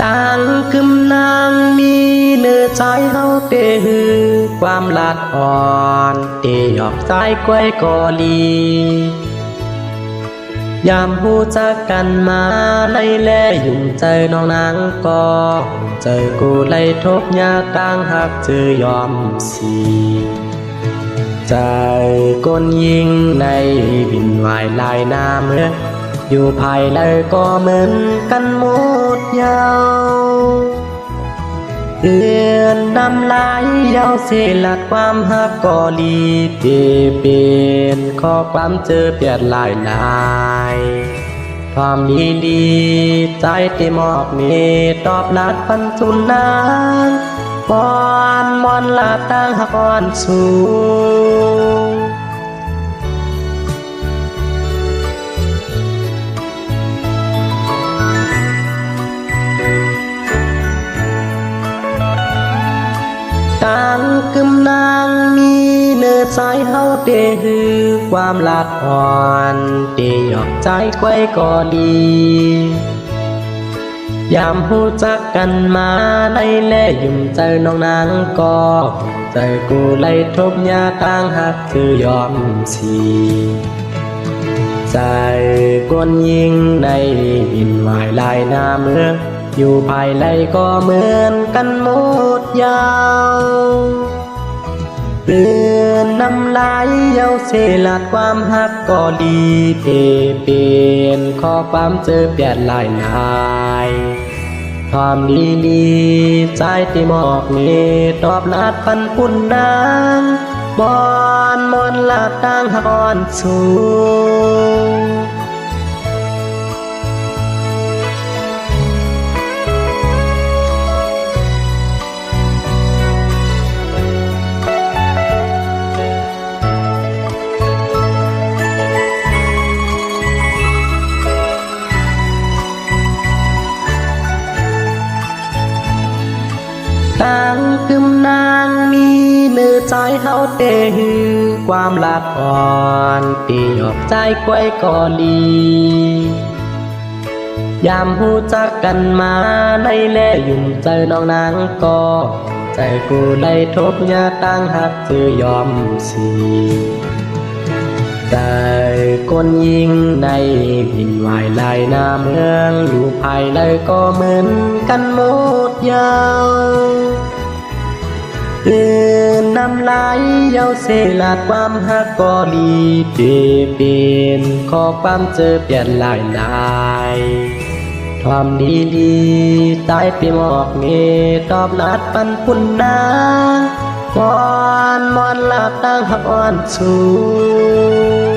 ต่างคึมนางมีเนื้อใจเฮาเตหือความลาดอ่อนเตหยอกใจก้อยกอลียามหูจักกันมาไล่แลยุ่งใจน้องนางก็เจอกูไล่ทบยาต่างหักเจอยอมสีใจก้นยิงในบินวายลายน้ำเมื่ออยู่ภายในก็เหมือนกันหมดยาวเดือนดำลายยาวเสลัดความหักก็ลีเปเป็นข้อความเจอเปลี่ยนลายลายความดีดีใจที่มอบเมตตอบลัดปันทุนนางมอนลาตั้งหักอ่อนสูงต่างกึมนางมีเนื้อใจเฮาเตหือความลาดอ่อนเตหยอกใจก้อยก็ดียามหูจักกันมาไล่แลยุ่มใจน้องนางก็ใจกูไล่ทบยาต่างหักคือยอมสีใจกวนยิงในบินวายลายน้ำเมืองอยู่ภายในก็เหมือนกันหมดยาวเตือนน้ำลายเย้าเสลัดความหักก็ดีเปเป็นข้อความเจอเปลี่ยนลายลายความดีดีใจที่มอบเมตตอบลัดปันปุ่นนางมอนลาตั้งหักอ่อนสูงต่างกึมนางมีเนื้อใจเฮาเตหือความลาดอ่อนตีหยอกใจก้อยกอลียามหูจักกันมาไล่แลยุ่งใจน้องนางก็ใจกูไล่ทบยาตั้งหักเจอยอมสีใจก้นยิงในบินวายลายน้ำเมืองอยู่ภายในก็เหมือนกันหมดยาวเตือนน้ำลายเย้าเสลัดความหักก็ลีเปเป็นข้อความเจอเปลี่ยนลายลายความดีดีใจที่มอบเมตตอบลัดปันปุ่นนางมอนลาตั้งหักอ่อนสูง